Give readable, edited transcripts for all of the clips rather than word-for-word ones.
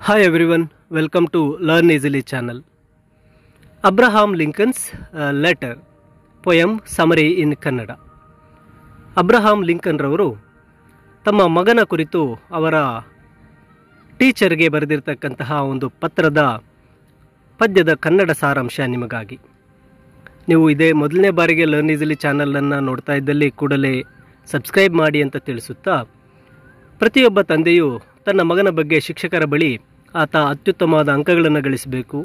Hi everyone, welcome to Learn Easily channel. Abraham Lincoln's letter, poem summary in Kannada. Abraham Lincoln ರವರು ತಮ್ಮ ಮಗನ ಕುರಿತು ಅವರ ಟೀಚರ್ಗೆ ಬರೆದಿರತಕ್ಕಂತಹ ಒಂದು ಪತ್ರದ ಪದ್ಯದ ಕನ್ನಡ ಸಾರಾಂಶ ನಿಮಗಾಗಿ. ನೀವು ಇದೇ ಮೊದಲನೇ ಬಾರಿಗೆ ಲರ್ನ್ ಈಸಿಲಿ ಚಾನಲನ್ನು ನೋಡ್ತಾ ಇದ್ದಲ್ಲಿ ಕೂಡಲೇ ಸಬ್ಸ್ಕ್ರೈಬ್ ಮಾಡಿ ಅಂತ ತಿಳಿಸುತ್ತಾ, ಪ್ರತಿಯೊಬ್ಬ ತಂದೆಯು ತನ್ನ ಮಗನ ಬಗ್ಗೆ ಶಿಕ್ಷಕರ ಬಳಿ ಆತ ಅತ್ಯುತ್ತಮವಾದ ಅಂಕಗಳನ್ನು ಗಳಿಸಬೇಕು,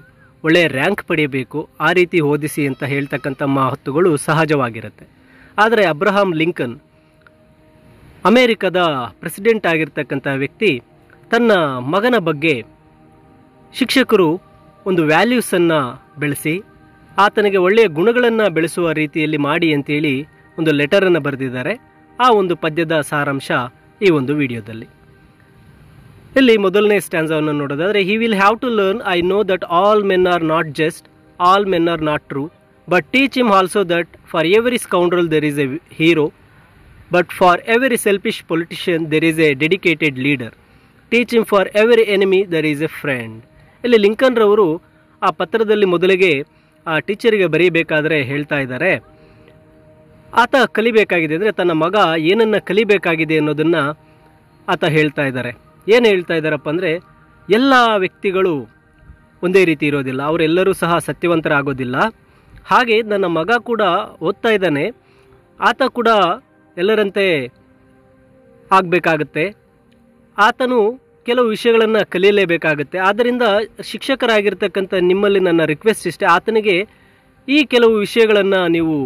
ಒಳ್ಳೆಯ ರ್ಯಾಂಕ್ ಪಡೆಯಬೇಕು, ಆ ರೀತಿ ಓದಿಸಿ ಅಂತ ಹೇಳ್ತಕ್ಕಂಥ ಮಾತುಗಳು ಸಹಜವಾಗಿರುತ್ತೆ. ಆದರೆ ಅಬ್ರಹಾಂ ಲಿಂಕನ್ ಅಮೇರಿಕದ ಪ್ರೆಸಿಡೆಂಟ್ ಆಗಿರ್ತಕ್ಕಂಥ ವ್ಯಕ್ತಿ ತನ್ನ ಮಗನ ಬಗ್ಗೆ ಶಿಕ್ಷಕರು ಒಂದು ವ್ಯಾಲ್ಯೂಸನ್ನು ಬೆಳೆಸಿ ಆತನಿಗೆ ಒಳ್ಳೆಯ ಗುಣಗಳನ್ನು ಬೆಳೆಸುವ ರೀತಿಯಲ್ಲಿ ಮಾಡಿ ಅಂತೇಳಿ ಒಂದು ಲೆಟರನ್ನು ಬರೆದಿದ್ದಾರೆ. ಆ ಒಂದು ಪದ್ಯದ ಸಾರಾಂಶ ಈ ಒಂದು ವಿಡಿಯೋದಲ್ಲಿ. ಇಲ್ಲಿ ಮೊದಲನೇ ಸ್ಟ್ಯಾನ್ಸವನ್ನು ನೋಡೋದಾದರೆ, he will have to learn I know that all men are not just, all men are not true, but teach him also that for every scoundrel there is a hero, but for every selfish politician there is a dedicated leader, teach him for every enemy there is a friend. ಇಲ್ಲಿ Lincoln ರವರು ಆ ಪತ್ರದಲ್ಲಿ ಮೊದಲಿಗೆ ಆ ಟೀಚರಿಗೆ ಬರೀಬೇಕಾದರೆ ಹೇಳ್ತಾ ಇದ್ದಾರೆ, ಆತ ಕಲಿಬೇಕಾಗಿದೆ ಅಂದರೆ ತನ್ನ ಮಗ ಏನನ್ನು ಕಲಿಬೇಕಾಗಿದೆ ಅನ್ನೋದನ್ನು ಆತ ಹೇಳ್ತಾ ಇದ್ದಾರೆ. ಏನು ಹೇಳ್ತಾ ಇದ್ದಾರಪ್ಪ ಅಂದರೆ, ಎಲ್ಲ ವ್ಯಕ್ತಿಗಳು ಒಂದೇ ರೀತಿ ಇರೋದಿಲ್ಲ, ಅವರೆಲ್ಲರೂ ಸಹ ಸತ್ಯವಂತರಾಗೋದಿಲ್ಲ. ಹಾಗೆ ನನ್ನ ಮಗ ಕೂಡ ಓದ್ತಾ ಇದ್ದಾನೆ, ಆತ ಕೂಡ ಎಲ್ಲರಂತೆ ಆಗಬೇಕಾಗತ್ತೆ, ಆತನು ಕೆಲವು ವಿಷಯಗಳನ್ನು ಕಲಿಯಲೇಬೇಕಾಗುತ್ತೆ. ಆದ್ದರಿಂದ ಶಿಕ್ಷಕರಾಗಿರ್ತಕ್ಕಂಥ ನಿಮ್ಮಲ್ಲಿ ನನ್ನ ರಿಕ್ವೆಸ್ಟ್ ಇಷ್ಟೇ, ಆತನಿಗೆ ಈ ಕೆಲವು ವಿಷಯಗಳನ್ನು ನೀವು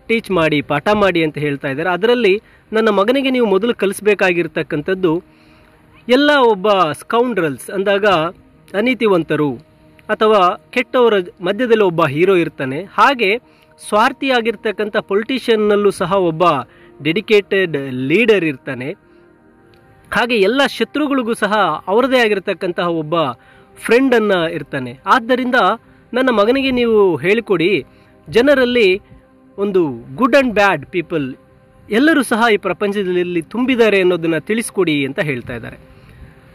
ಟೀಚ್ ಮಾಡಿ, ಪಾಠ ಮಾಡಿ ಅಂತ ಹೇಳ್ತಾ ಇದ್ದಾರೆ. ಅದರಲ್ಲಿ ನನ್ನ ಮಗನಿಗೆ ನೀವು ಮೊದಲು ಕಲಿಸಬೇಕಾಗಿರ್ತಕ್ಕಂಥದ್ದು, ಎಲ್ಲ ಒಬ್ಬ ಸ್ಕೌಂಡ್ರಲ್ಸ್ ಅಂದಾಗ ಅನೀತಿವಂತರು ಅಥವಾ ಕೆಟ್ಟವರ ಮಧ್ಯದಲ್ಲಿ ಒಬ್ಬ ಹೀರೋ ಇರ್ತಾನೆ, ಹಾಗೆ ಸ್ವಾರ್ಥಿಯಾಗಿರ್ತಕ್ಕಂಥ ಪೊಲಿಟಿಷಿಯನ್ನಲ್ಲೂ ಸಹ ಒಬ್ಬ ಡೆಡಿಕೇಟೆಡ್ ಲೀಡರ್ ಇರ್ತಾನೆ, ಹಾಗೆ ಎಲ್ಲ ಶತ್ರುಗಳಿಗೂ ಸಹ ಅವರದೇ ಆಗಿರ್ತಕ್ಕಂತಹ ಒಬ್ಬ ಫ್ರೆಂಡನ್ನು ಇರ್ತಾನೆ. ಆದ್ದರಿಂದ ನನ್ನ ಮಗನಿಗೆ ನೀವು ಹೇಳಿಕೊಡಿ, ಜನರಲ್ಲಿ ಒಂದು ಗುಡ್ ಆ್ಯಂಡ್ ಬ್ಯಾಡ್ ಪೀಪಲ್ ಎಲ್ಲರೂ ಸಹ ಈ ಪ್ರಪಂಚದಲ್ಲಿ ತುಂಬಿದ್ದಾರೆ ಅನ್ನೋದನ್ನು ತಿಳಿಸ್ಕೊಡಿ ಅಂತ ಹೇಳ್ತಾ ಇದ್ದಾರೆ.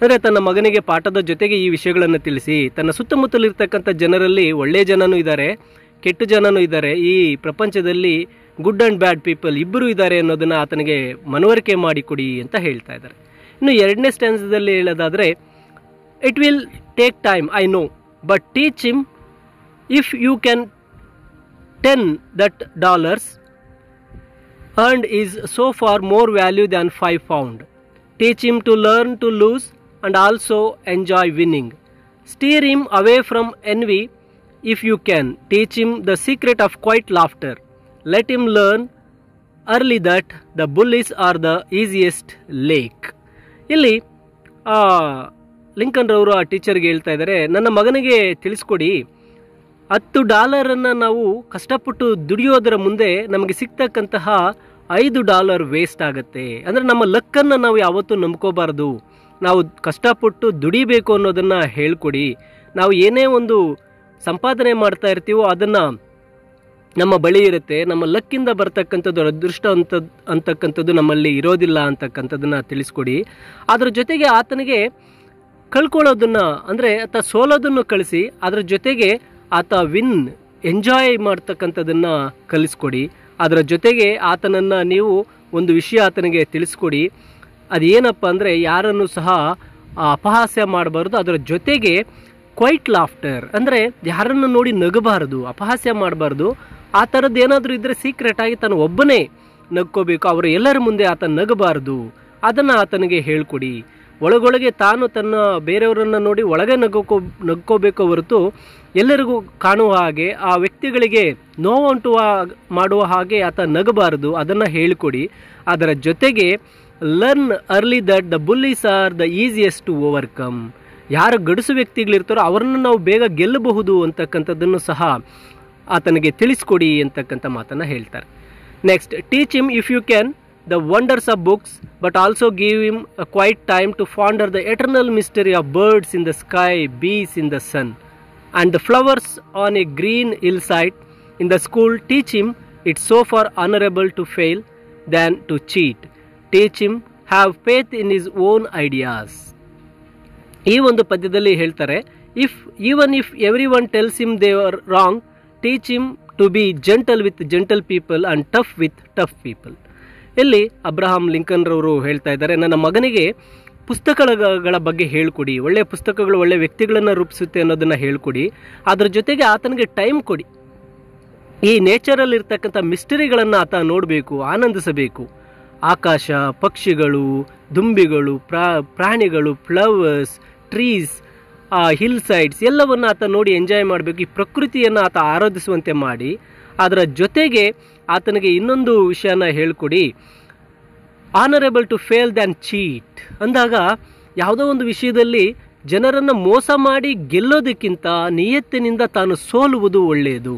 ಅಂದರೆ ತನ್ನ ಮಗನಿಗೆ ಪಾಠದ ಜೊತೆಗೆ ಈ ವಿಷಯಗಳನ್ನು ತಿಳಿಸಿ, ತನ್ನ ಸುತ್ತಮುತ್ತಲಿರ್ತಕ್ಕಂಥ ಜನರಲ್ಲಿ ಒಳ್ಳೆಯ ಜನನೂ ಇದ್ದಾರೆ, ಕೆಟ್ಟ ಜನನೂ ಇದ್ದಾರೆ, ಈ ಪ್ರಪಂಚದಲ್ಲಿ ಗುಡ್ ಆ್ಯಂಡ್ ಬ್ಯಾಡ್ ಪೀಪಲ್ ಇಬ್ಬರೂ ಇದ್ದಾರೆ ಅನ್ನೋದನ್ನು ಆತನಿಗೆ ಮನವರಿಕೆ ಮಾಡಿಕೊಡಿ ಅಂತ ಹೇಳ್ತಾ ಇದ್ದಾರೆ. ಇನ್ನು ಎರಡನೇ ಸ್ಟ್ಯಾನ್ಸದಲ್ಲಿ ಹೇಳೋದಾದರೆ, it will take time I know, but teach him if you can $10 earned is so far more value than 5 pound. Teach him to learn to lose and also enjoy winning. Steer him away from envy if you can. Teach him the secret of quiet laughter. Let him learn early that the bullies are the easiest lake. ಇಲ್ಲಿ Lincoln ರವರು ಆ ಟೀಚರ್ಗೆ ಹೇಳ್ತಾ ಇದ್ದಾರೆ, ನನ್ನ ಮಗನಿಗೆ ತಿಳಿಸ್ಕೊಡಿ, $10 ನಾವು ಕಷ್ಟಪಟ್ಟು ದುಡಿಯೋದರ ಮುಂದೆ ನಮಗೆ ಸಿಗ್ತಕ್ಕಂತಹ $5 ವೇಸ್ಟ್ ಆಗುತ್ತೆ. ಅಂದರೆ ನಮ್ಮ ಲಕ್ಕನ್ನು ನಾವು ಯಾವತ್ತೂ ನಂಬ್ಕೋಬಾರ್ದು, ನಾವು ಕಷ್ಟಪಟ್ಟು ದುಡಿಬೇಕು ಅನ್ನೋದನ್ನು ಹೇಳ್ಕೊಡಿ. ನಾವು ಏನೇ ಒಂದು ಸಂಪಾದನೆ ಮಾಡ್ತಾ ಇರ್ತೀವೋ ಅದನ್ನು ನಮ್ಮ ಬಳಿ ಇರುತ್ತೆ, ನಮ್ಮ ಲಕ್ಕಿಂದ ಬರ್ತಕ್ಕಂಥದ್ದು ಅದೃಷ್ಟ ಅಂತಕ್ಕಂಥದ್ದು ನಮ್ಮಲ್ಲಿ ಇರೋದಿಲ್ಲ ಅಂತಕ್ಕಂಥದ್ದನ್ನು ತಿಳಿಸ್ಕೊಡಿ. ಅದರ ಜೊತೆಗೆ ಆತನಿಗೆ ಕಳ್ಕೊಳ್ಳೋದನ್ನು ಅಂದರೆ ಆತ ಸೋಲೋದನ್ನು ಕಳಿಸಿ, ಅದರ ಜೊತೆಗೆ ಆತ ಎಂಜಾಯ್ ಮಾಡ್ತಕ್ಕಂಥದ್ದನ್ನು ಕಲಿಸ್ಕೊಡಿ. ಅದರ ಜೊತೆಗೆ ಆತನನ್ನು ನೀವು ಒಂದು ವಿಷಯ ಆತನಿಗೆ ತಿಳಿಸ್ಕೊಡಿ, ಅದೇನಪ್ಪ ಅಂದರೆ ಯಾರನ್ನು ಸಹ ಅಪಹಾಸ್ಯ ಮಾಡಬಾರ್ದು, ಅದರ ಜೊತೆಗೆ ಕ್ವೈಟ್ ಲಾಫ್ಟರ್ ಅಂದರೆ ಯಾರನ್ನು ನೋಡಿ ನಗಬಾರ್ದು, ಅಪಹಾಸ್ಯ ಮಾಡಬಾರ್ದು. ಆ ಥರದ್ದು ಏನಾದರೂ ಇದ್ದರೆ ಸೀಕ್ರೆಟಾಗಿ ತಾನು ಒಬ್ಬನೇ ನಗ್ಕೋಬೇಕು, ಅವರು ಎಲ್ಲರ ಮುಂದೆ ಆತ ನಗಬಾರ್ದು, ಅದನ್ನು ಆತನಿಗೆ ಹೇಳ್ಕೊಡಿ. ಒಳಗೊಳಗೆ ತಾನು ತನ್ನ ಬೇರೆಯವರನ್ನು ನೋಡಿ ಒಳಗೆ ನಗ್ಕೋಬೇಕೋ ಹೊರತು ಎಲ್ಲರಿಗೂ ಕಾಣುವ ಹಾಗೆ, ಆ ವ್ಯಕ್ತಿಗಳಿಗೆ ನೋವುಂಟು ಮಾಡುವ ಹಾಗೆ ಆತ ನಗಬಾರದು, ಅದನ್ನು ಹೇಳಿಕೊಡಿ. ಅದರ ಜೊತೆಗೆ learn early that the bullies are the easiest to overcome. ಯಾರು ಗಡುಸು ವ್ಯಕ್ತಿಗಳಿರ್ತಾರೋ ಅವರನ್ನು ನಾವು ಬೇಗ ಗೆಲ್ಲಬಹುದು ಅಂತಕ್ಕಂಥದ್ದನ್ನು ಸಹ ಆತನಿಗೆ ತಿಳಿಸ್ಕೊಡಿ ಅಂತಕ್ಕಂಥ ಮಾತನ್ನು ಹೇಳ್ತಾರೆ. Next, teach him if you can the wonders of books, but also give him a quiet time to ponder the eternal mystery of birds in the sky, bees in the sun, and the flowers on a green hillside. In the school, teach him it's so far honorable to fail than to cheat. Teach him have faith in his own ideas. ಈ ಒಂದು ಪದ್ಯದಲ್ಲಿ ಹೇಳ್ತಾರೆ, even if every one tells him they are wrong, teach him to be gentle with gentle people and tough with tough people. ಇಲ್ಲಿ Abraham Lincoln ರವರು ಹೇಳ್ತಾ ಇದ್ದಾರೆ, ನನ್ನ ಮಗನಿಗೆ ಪುಸ್ತಕಗಳ ಬಗ್ಗೆ ಹೇಳ್ಕೊಡಿ, ಒಳ್ಳೆಯ ಪುಸ್ತಕಗಳು ಒಳ್ಳೆಯ ವ್ಯಕ್ತಿಗಳನ್ನು ರೂಪಿಸುತ್ತೆ ಅನ್ನೋದನ್ನು ಹೇಳ್ಕೊಡಿ, ಅದರ ಜೊತೆಗೆ ಆತನಿಗೆ ಟೈಮ್ ಕೊಡಿ. ಈ ನೇಚರಲ್ಲಿ ಇರ್ತಕ್ಕಂಥ ಮಿಸ್ಟರಿಗಳನ್ನು ಆತ ನೋಡಬೇಕು, ಆನಂದಿಸಬೇಕು. ಆಕಾಶ, ಪಕ್ಷಿಗಳು, ದುಂಬಿಗಳು, ಪ್ರಾಣಿಗಳು, ಫ್ಲವರ್ಸ್, ಟ್ರೀಸ್, ಹಿಲ್ ಸೈಡ್ಸ್ ಎಲ್ಲವನ್ನು ಆತ ನೋಡಿ ಎಂಜಾಯ್ ಮಾಡಬೇಕು. ಈ ಪ್ರಕೃತಿಯನ್ನು ಆತ ಆರಾಧಿಸುವಂತೆ ಮಾಡಿ, ಅದರ ಜೊತೆಗೆ ಆತನಿಗೆ ಇನ್ನೊಂದು ವಿಷಯನ ಹೇಳ್ಕೊಡಿ, honourable to fail than cheat ಅಂದಾಗ ಯಾವುದೋ ಒಂದು ವಿಷಯದಲ್ಲಿ ಜನರನ್ನು ಮೋಸ ಮಾಡಿ ಗೆಲ್ಲೋದಕ್ಕಿಂತ ನಿಯತ್ತಿನಿಂದ ತಾನು ಸೋಲುವುದು ಒಳ್ಳೆಯದು.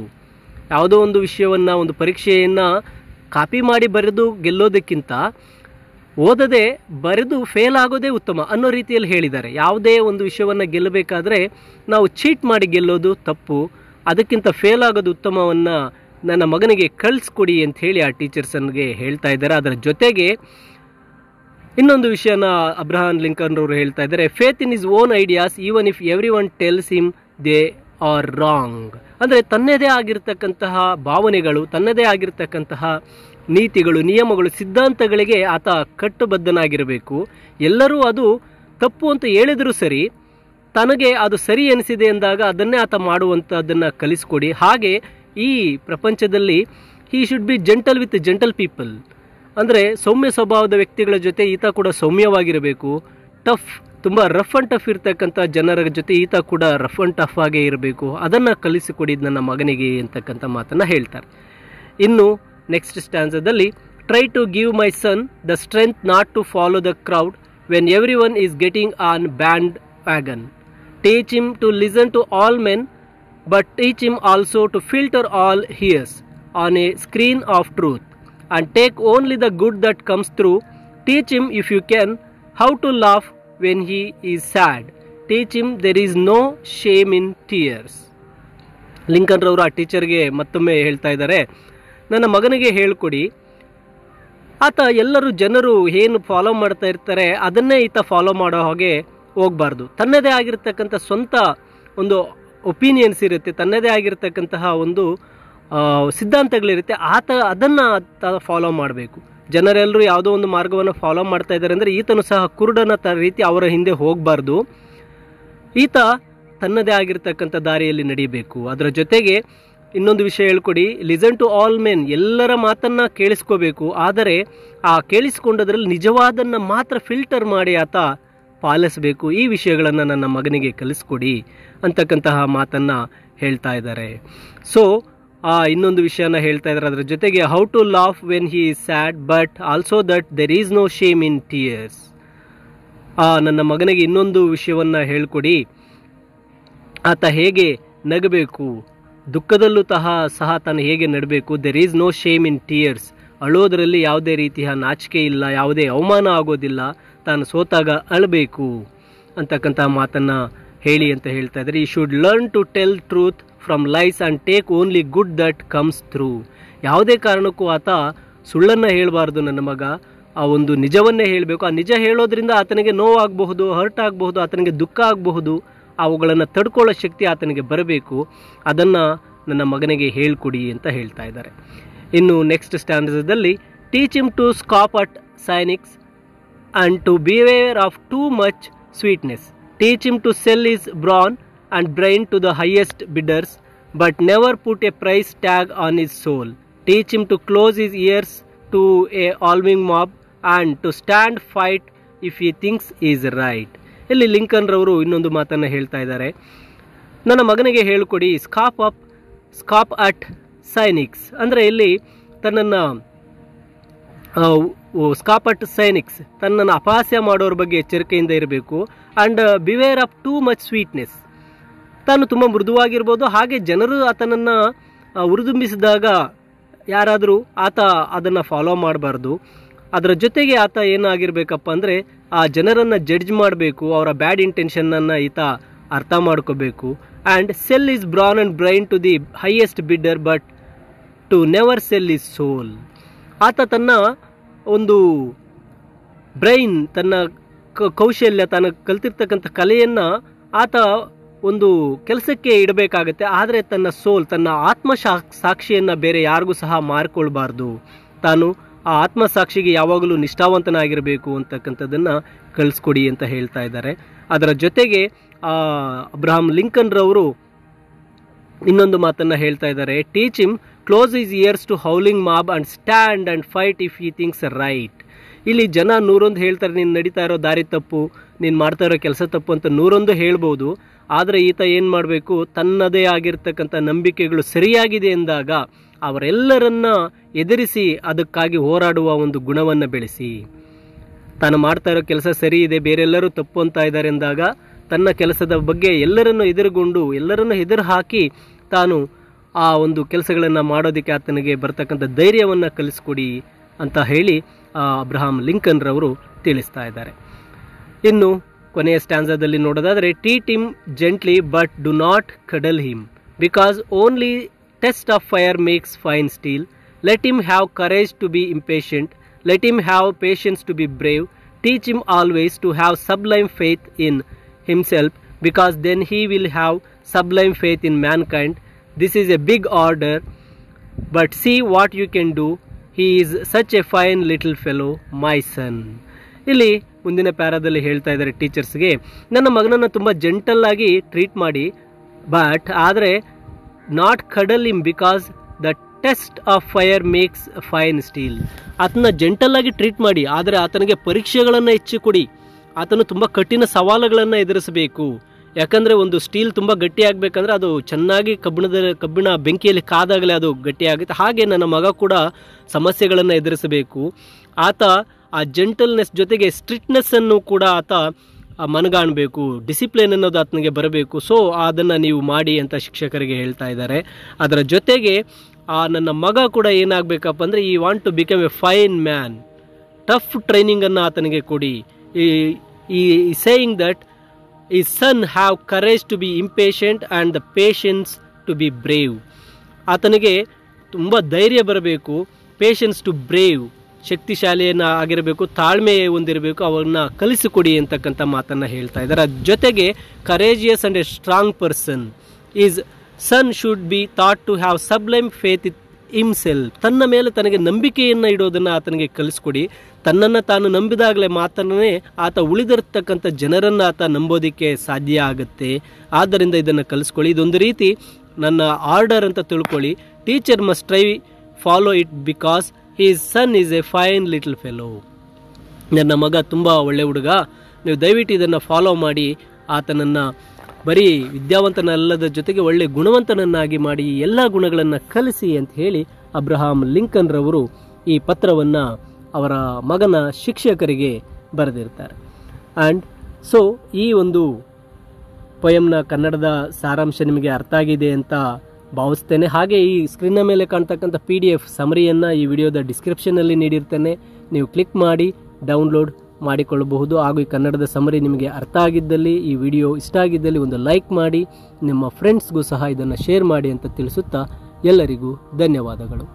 ಯಾವುದೋ ಒಂದು ವಿಷಯವನ್ನು, ಒಂದು ಪರೀಕ್ಷೆಯನ್ನು ಕಾಪಿ ಮಾಡಿ ಬರೆದು ಗೆಲ್ಲೋದಕ್ಕಿಂತ ಓದದೆ ಬರೆದು ಫೇಲ್ ಆಗೋದೇ ಉತ್ತಮ ಅನ್ನೋ ರೀತಿಯಲ್ಲಿ ಹೇಳಿದ್ದಾರೆ. ಯಾವುದೇ ಒಂದು ವಿಷಯವನ್ನು ಗೆಲ್ಲಬೇಕಾದ್ರೆ ನಾವು ಚೀಟ್ ಮಾಡಿ ಗೆಲ್ಲೋದು ತಪ್ಪು, ಅದಕ್ಕಿಂತ ಫೇಲ್ ಆಗೋದು ಉತ್ತಮವನ್ನು ನನ್ನ ಮಗನಿಗೆ ಕಳಿಸ್ಕೊಡಿ ಅಂತ ಹೇಳಿ ಆ ಟೀಚರ್ಸನ್ಗೆ ಹೇಳ್ತಾ ಇದ್ದಾರೆ. ಅದರ ಜೊತೆಗೆ ಇನ್ನೊಂದು ವಿಷಯನ ಅಬ್ರಹಾಂ ಲಿಂಕನ್ ಅವರು ಹೇಳ್ತಾ ಇದ್ದಾರೆ, faith in is own ideas even if every one tells him they are wrong. ಅಂದರೆ ತನ್ನದೇ ಆಗಿರ್ತಕ್ಕಂತಹ ಭಾವನೆಗಳು, ತನ್ನದೇ ಆಗಿರ್ತಕ್ಕಂತಹ ನೀತಿಗಳು, ನಿಯಮಗಳು, ಸಿದ್ಧಾಂತಗಳಿಗೆ ಆತ ಕಟ್ಟುಬದ್ಧನಾಗಿರಬೇಕು. ಎಲ್ಲರೂ ಅದು ತಪ್ಪು ಅಂತ ಹೇಳಿದರೂ ಸರಿ, ತನಗೆ ಅದು ಸರಿ ಎನಿಸಿದೆ ಎಂದಾಗ ಅದನ್ನೇ ಆತ ಮಾಡುವಂಥದ್ದನ್ನು ಕಲಿಸ್ಕೊಡಿ. ಹಾಗೆ ಈ ಪ್ರಪಂಚದಲ್ಲಿ he should be gentle with gentle people, ಅಂದರೆ ಸೌಮ್ಯ ಸ್ವಭಾವದ ವ್ಯಕ್ತಿಗಳ ಜೊತೆ ಈತ ಕೂಡ ಸೌಮ್ಯವಾಗಿರಬೇಕು. ಟಫ್, ತುಂಬ ರಫ್ ಆ್ಯಂಡ್ ಟಫ್ ಇರ್ತಕ್ಕಂಥ ಜನರ ಜೊತೆ ಈತ ಕೂಡ ರಫ್ ಆ್ಯಂಡ್ ಟಫ್ ಆಗೇ ಇರಬೇಕು. ಅದನ್ನು ಕಲಿಸಿಕೊಡಿ ನನ್ನ ಮಗನಿಗೆ ಅಂತಕ್ಕಂಥ ಮಾತನ್ನು ಹೇಳ್ತಾರೆ. ಇನ್ನು ನೆಕ್ಸ್ಟ್ ಸ್ಟ್ಯಾನ್ಸದಲ್ಲಿ, try to give my son the strength not to follow the crowd when everyone is getting on bandwagon. Teach him to listen to all men but teach him also to filter all ears on a screen of truth and take only the good that comes through. Teach him, if you can, how to laugh when he is sad. Teach him there is no shame in tears. Lincoln ರವರು ಆ ಟೀಚರ್ಗೆ ಮತ್ತೊಮ್ಮೆ ಹೇಳ್ತಾ ಇದ್ದಾರೆ, ನನ್ನ ಮಗನಿಗೆ ಹೇಳ್ಕೊಡಿ, ಆತ ಎಲ್ಲರೂ ಜನರು ಏನು ಫಾಲೋ ಮಾಡ್ತಾ ಇರ್ತಾರೆ ಅದನ್ನೇ ಈತ ಫಾಲೋ ಮಾಡೋ ಹಾಗೆ ಹೋಗಬಾರ್ದು. ತನ್ನದೇ ಆಗಿರ್ತಕ್ಕಂಥ ಸ್ವಂತ ಒಂದು ಒಪಿನಿಯನ್ಸ್ ಇರುತ್ತೆ, ತನ್ನದೇ ಆಗಿರ್ತಕ್ಕಂತಹ ಒಂದು ಸಿದ್ಧಾಂತಗಳಿರುತ್ತೆ, ಅದನ್ನು ಫಾಲೋ ಮಾಡಬೇಕು. ಜನರೆಲ್ಲರೂ ಯಾವುದೋ ಒಂದು ಮಾರ್ಗವನ್ನು ಫಾಲೋ ಮಾಡ್ತಾ ಇದ್ದಾರೆ ಅಂದರೆ ಈತನು ಸಹ ಕುರುಡನ ರೀತಿ ಅವರ ಹಿಂದೆ ಹೋಗಬಾರ್ದು. ಈತ ತನ್ನದೇ ಆಗಿರ್ತಕ್ಕಂಥ ದಾರಿಯಲ್ಲಿ ನಡೀಬೇಕು. ಅದರ ಜೊತೆಗೆ ಇನ್ನೊಂದು ವಿಷಯ ಹೇಳ್ಕೊಡಿ, ಲಿಸನ್ ಟು ಆಲ್ ಮೆನ್, ಎಲ್ಲರ ಮಾತನ್ನು ಕೇಳಿಸ್ಕೋಬೇಕು. ಆದರೆ ಆ ಕೇಳಿಸ್ಕೊಂಡದ್ರಲ್ಲಿ ನಿಜವಾದನ್ನು ಮಾತ್ರ ಫಿಲ್ಟರ್ ಮಾಡಿ ಆತ ಪಾಲಿಸಬೇಕು. ಈ ವಿಷಯಗಳನ್ನು ನನ್ನ ಮಗನಿಗೆ ಕಲಿಸ್ಕೊಡಿ ಅಂತಕ್ಕಂತಹ ಮಾತನ್ನು ಹೇಳ್ತಾ ಇದ್ದಾರೆ. ಸೊ ಇನ್ನೊಂದು ವಿಷಯನ ಹೇಳ್ತಾ ಇದ್ದಾರೆ. ಅದರ ಜೊತೆಗೆ how to laugh when he is sad but also that there is no shame in tears. ನನ್ನ ಮಗನಿಗೆ ಇನ್ನೊಂದು ವಿಷಯವನ್ನು ಹೇಳ್ಕೊಡಿ, ಆತ ಹೇಗೆ ನಗಬೇಕು, ದುಃಖದಲ್ಲೂ ಸಹ ತಾನು ಹೇಗೆ ನಡಬೇಕು. There is no shame in tears, ಅಳೋದರಲ್ಲಿ ಯಾವುದೇ ರೀತಿಯ ನಾಚಿಕೆ ಇಲ್ಲ, ಯಾವುದೇ ಅವಮಾನ ಆಗೋದಿಲ್ಲ, ತಾನು ಸೋತಾಗ ಅಳಬೇಕು ಅಂತಕ್ಕಂಥ ಮಾತನ್ನು ಹೇಳಿ ಅಂತ ಹೇಳ್ತಾ ಇದ್ದಾರೆ. You should learn to tell truth from lies and take only good that comes through. ಯಾವುದೇ ಕಾರಣಕ್ಕೂ ಆತ ಸುಳ್ಳನ್ನು ಹೇಳಬಾರ್ದು ನನ್ನ ಮಗ, ಆ ಒಂದು ನಿಜವನ್ನೇ ಹೇಳಬೇಕು. ಆ ನಿಜ ಹೇಳೋದ್ರಿಂದ ಆತನಿಗೆ ನೋವಾಗಬಹುದು, ಹರ್ಟ್ ಆಗಬಹುದು, ಆತನಿಗೆ ದುಃಖ ಆಗಬಹುದು, ಅವುಗಳನ್ನು ತಡ್ಕೊಳ್ಳೋ ಶಕ್ತಿ ಆತನಿಗೆ ಬರಬೇಕು. ಅದನ್ನು ನನ್ನ ಮಗನಿಗೆ ಹೇಳ್ಕೊಡಿ ಅಂತ ಹೇಳ್ತಾ ಇದ್ದಾರೆ. ಇನ್ನು ನೆಕ್ಸ್ಟ್ ಸ್ಟ್ಯಾಂಡರ್ಡ್ದಲ್ಲಿ, teach him to scoff at cynics and to beware of too much sweetness. Teach him to sell his brawn and brain to the highest bidders, but never put a price tag on his soul. Teach him to close his ears to a alming mob and to stand fight if he thinks he is right. ಇಲ್ಲಿ Lincoln ರವರು ಇನ್ನೊಂದು ಮಾತನ್ನು ಹೇಳ್ತಾ ಇದ್ದಾರೆ, ನನ್ನ ಮಗನಿಗೆ ಹೇಳ್ಕೊಡಿ, ಸ್ಕಾಪ್ at Sainiks ಅಂದರೆ ಇಲ್ಲಿ ತನ್ನನ್ನು ಸ್ಕಾಪ್ ಅಟ್ ಸೈನಿಕ್ಸ್, ತನ್ನನ್ನು ಅಪಹಾಸ್ಯ ಮಾಡೋರ ಬಗ್ಗೆ ಎಚ್ಚರಿಕೆಯಿಂದ ಇರಬೇಕು. And beware of too much sweetness, ತಾನು ತುಂಬ ಮೃದುವಾಗಿರ್ಬೋದು, ಹಾಗೆ ಜನರು ಆತನನ್ನು ಉರಿದುಂಬಿಸಿದಾಗ ಯಾರಾದರೂ ಆತ ಅದನ್ನು ಫಾಲೋ ಮಾಡಬಾರ್ದು. ಅದರ ಜೊತೆಗೆ ಆತ ಏನಾಗಿರಬೇಕಪ್ಪ ಅಂದರೆ ಆ ಜನರನ್ನು ಜಡ್ಜ್ ಮಾಡಬೇಕು, ಅವರ ಬ್ಯಾಡ್ ಇಂಟೆನ್ಷನನ್ನು ಈತ ಅರ್ಥ ಮಾಡ್ಕೋಬೇಕು. And sell his brawn and brain to the highest bidder but to never sell his soul. ಆತ ತನ್ನ ಒಂದು ಬ್ರೈನ್, ತನ್ನ ಕೌಶಲ್ಯ, ತಾನು ಕಲ್ತಿರ್ತಕ್ಕಂಥ ಕಲೆಯನ್ನು ಆತ ಒಂದು ಕೆಲಸಕ್ಕೆ ಇಡಬೇಕಾಗತ್ತೆ. ಆದರೆ ತನ್ನ ಸೋಲ್, ತನ್ನ ಸಾಕ್ಷಿಯನ್ನು ಬೇರೆ ಯಾರಿಗೂ ಸಹ ಮಾರ್ಕೊಳ್ಬಾರ್ದು. ತಾನು ಆ ಆತ್ಮಸಾಕ್ಷಿಗೆ ಯಾವಾಗಲೂ ನಿಷ್ಠಾವಂತನಾಗಿರಬೇಕು ಅಂತಕ್ಕಂಥದ್ದನ್ನು ಕಲಿಸ್ಕೊಡಿ ಅಂತ ಹೇಳ್ತಾ ಇದ್ದಾರೆ. ಅದರ ಜೊತೆಗೆ ಅಬ್ರಹಾಂ ಲಿಂಕನ್ ರವರು ಇನ್ನೊಂದು ಮಾತನ್ನು ಹೇಳ್ತಾ ಇದ್ದಾರೆ. Teach him close his ears to howling mob and stand and fight if he thinks right. ಇಲ್ಲಿ ಜನ 101 ಹೇಳ್ತಾರೆ, ನೀನು ನಡೀತಾ ಇರೋ ದಾರಿ ತಪ್ಪು, ನೀನು ಮಾಡ್ತಾ ಇರೋ ಕೆಲಸ ತಪ್ಪು ಅಂತ 101 ಹೇಳ್ಬೋದು. ಆದರೆ ಈತ ಏನು ಮಾಡಬೇಕು, ತನ್ನದೇ ಆಗಿರ್ತಕ್ಕಂಥ ನಂಬಿಕೆಗಳು ಸರಿಯಾಗಿದೆ ಎಂದಾಗ ಅವರೆಲ್ಲರನ್ನ ಎದುರಿಸಿ ಅದಕ್ಕಾಗಿ ಹೋರಾಡುವ ಒಂದು ಗುಣವನ್ನು ಬೆಳೆಸಿ, ತಾನು ಮಾಡ್ತಾ ಇರೋ ಕೆಲಸ ಸರಿ ಇದೆ, ಬೇರೆಲ್ಲರೂ ತಪ್ಪು ಅಂತ ಇದ್ದಾರೆ ಎಂದಾಗ ತನ್ನ ಕೆಲಸದ ಬಗ್ಗೆ ಎಲ್ಲರನ್ನು ಎದುರುಗೊಂಡು ಎಲ್ಲರನ್ನು ಎದುರು ಹಾಕಿ ತಾನು ಆ ಒಂದು ಕೆಲಸಗಳನ್ನು ಮಾಡೋದಕ್ಕೆ ಆತನಿಗೆ ಬರ್ತಕ್ಕಂಥ ಧೈರ್ಯವನ್ನು ಕಲಿಸ್ಕೊಡಿ ಅಂತ ಹೇಳಿ ಅಬ್ರಹಾಂ ಲಿಂಕನ್ ರವರು ತಿಳಿಸ್ತಾ ಇದ್ದಾರೆ. ಇನ್ನು ಕೊನೆಯ ಸ್ಟ್ಯಾನ್ಸಾದಲ್ಲಿ ನೋಡೋದಾದರೆ, treat him gently but do not cuddle him because only test of fire makes fine steel. Let him have courage to be impatient, let him have patience to be brave, teach him always to have sublime faith in himself because then he will have sublime faith in mankind. This is a big order, but see what you can do. He is such a fine little fellow, my son. ಇಲ್ಲಿ ಮುಂದಿನ ಪ್ಯಾರಾದಲ್ಲಿ ಹೇಳ್ತಾ ಇದ್ದಾರೆ ಟೀಚರ್ಸ್ಗೆ, ನನ್ನ ಮಗನನ್ನು ತುಂಬ gentle ಆಗಿ treat ಮಾಡಿ, but ಆದರೆ not cuddle him because the test of fire makes fine steel. ಆತನ ಜೆಂಟಲ್ ಆಗಿ ಟ್ರೀಟ್ ಮಾಡಿ, ಆದರೆ ಆತನಿಗೆ ಪರೀಕ್ಷೆಗಳನ್ನು ಹೆಚ್ಚು ಕೊಡಿ. ಆತನು ತುಂಬ ಕಠಿಣ ಸವಾಲುಗಳನ್ನು ಎದುರಿಸಬೇಕು. ಯಾಕಂದರೆ ಒಂದು ಸ್ಟೀಲ್ ತುಂಬ ಗಟ್ಟಿಯಾಗಬೇಕಂದ್ರೆ ಅದು ಚೆನ್ನಾಗಿ ಕಬ್ಬಿಣ ಬೆಂಕಿಯಲ್ಲಿ ಕಾದಾಗಲೇ ಅದು ಗಟ್ಟಿಯಾಗುತ್ತೆ. ಹಾಗೆ ನನ್ನ ಮಗ ಕೂಡ ಸಮಸ್ಯೆಗಳನ್ನು ಎದುರಿಸಬೇಕು. ಆತ ಆ ಜೆಂಟಲ್ನೆಸ್ ಜೊತೆಗೆ ಸ್ಟ್ರಿಕ್ಟ್ನೆಸ್ಸನ್ನು ಕೂಡ ಆತ ಮನಗಾಣಬೇಕು, ಡಿಸಿಪ್ಲಿನ್ ಅನ್ನೋದು ಆತನಿಗೆ ಬರಬೇಕು. ಸೊ ಅದನ್ನು ನೀವು ಮಾಡಿ ಅಂತ ಶಿಕ್ಷಕರಿಗೆ ಹೇಳ್ತಾ ಇದ್ದಾರೆ. ಅದರ ಜೊತೆಗೆ ನನ್ನ ಮಗ ಕೂಡ ಏನಾಗಬೇಕಪ್ಪ ಅಂದರೆ, ಈ want to become a fine man, tough ಟ್ರೈನಿಂಗನ್ನು ಆತನಿಗೆ ಕೊಡಿ. saying that his son have courage to be impatient and the patience to be brave. ಆತನಿಗೆ ತುಂಬ ಧೈರ್ಯ ಬರಬೇಕು, ಪೇಷನ್ಸ್ ಟು ಬ್ರೇವ್, ಶಕ್ತಿಶಾಲಿಯನ್ನು ಆಗಿರಬೇಕು, ತಾಳ್ಮೆ ಹೊಂದಿರಬೇಕು, ಅವನ್ನ ಕಲಿಸಿಕೊಡಿ ಅಂತಕ್ಕಂಥ ಮಾತನ್ನು ಹೇಳ್ತಾ ಇದ್ದಾರೆ. ಅದ್ರ ಜೊತೆಗೆ courageous and a strong person is son should be thought to have sublime faith himself. ತನ್ನ ಮೇಲೆ ತನಗೆ ನಂಬಿಕೆಯನ್ನು ಇಡೋದನ್ನು ಆತನಿಗೆ ಕಲಿಸ್ಕೊಡಿ. ತನ್ನನ್ನು ತಾನು ನಂಬಿದಾಗಲೇ ಮಾತನ್ನೇ ಆತ ಉಳಿದಿರ್ತಕ್ಕಂಥ ಜನರನ್ನು ಆತ ನಂಬೋದಕ್ಕೆ ಸಾಧ್ಯ ಆಗುತ್ತೆ. ಆದ್ದರಿಂದ ಇದನ್ನು ಕಲಿಸ್ಕೊಳ್ಳಿ. ಇದೊಂದು ರೀತಿ ನನ್ನ ಆರ್ಡರ್ ಅಂತ ತಿಳ್ಕೊಳ್ಳಿ. Teacher must try follow it because he's son is a fine little fellow. ನನ್ನ ಮಗ ತುಂಬ ಒಳ್ಳೆ ಹುಡುಗ, ನೀವು ದಯವಿಟ್ಟು ಇದನ್ನು ಫಾಲೋ ಮಾಡಿ ಆತನನ್ನು ಬರೀ ವಿದ್ಯಾವಂತನಲ್ಲದ ಜೊತೆಗೆ ಒಳ್ಳೆ ಗುಣವಂತನನ್ನಾಗಿ ಮಾಡಿ, ಎಲ್ಲ ಗುಣಗಳನ್ನು ಕಲಿಸಿ ಅಂತ ಹೇಳಿ ಅಬ್ರಹಾಂ ಲಿಂಕನ್ ರವರು ಈ ಪತ್ರವನ್ನು ಅವರ ಮಗನ ಶಿಕ್ಷಕರಿಗೆ ಬರೆದಿರ್ತಾರೆ. ಆ್ಯಂಡ್ ಸೊ ಈ ಒಂದು ಪೊಯಮ್ನ ಕನ್ನಡದ ಸಾರಾಂಶ ನಿಮಗೆ ಅರ್ಥ ಆಗಿದೆ ಅಂತ ಭಾವಿಸ್ತೇನೆ. ಹಾಗೆ ಈ ಸ್ಕ್ರೀನ್ನ ಮೇಲೆ ಕಾಣ್ತಕ್ಕಂಥ PDF ಸಮರಿಯನ್ನು ಈ ವಿಡಿಯೋದ ಡಿಸ್ಕ್ರಿಪ್ಷನಲ್ಲಿ ನೀಡಿರ್ತೇನೆ, ನೀವು ಕ್ಲಿಕ್ ಮಾಡಿ ಡೌನ್ಲೋಡ್ ಮಾಡಿಕೊಳ್ಳಬಹುದು. ಹಾಗೂ ಈ ಕನ್ನಡದ ಸಮರಿ ನಿಮಗೆ ಅರ್ಥ ಆಗಿದ್ದಲ್ಲಿ, ಈ ವಿಡಿಯೋ ಇಷ್ಟ ಆಗಿದ್ದಲ್ಲಿ ಒಂದು ಲೈಕ್ ಮಾಡಿ, ನಿಮ್ಮ ಫ್ರೆಂಡ್ಸ್ಗೂ ಸಹ ಇದನ್ನು ಶೇರ್ ಮಾಡಿ ಅಂತ ತಿಳಿಸುತ್ತಾ ಎಲ್ಲರಿಗೂ ಧನ್ಯವಾದಗಳು.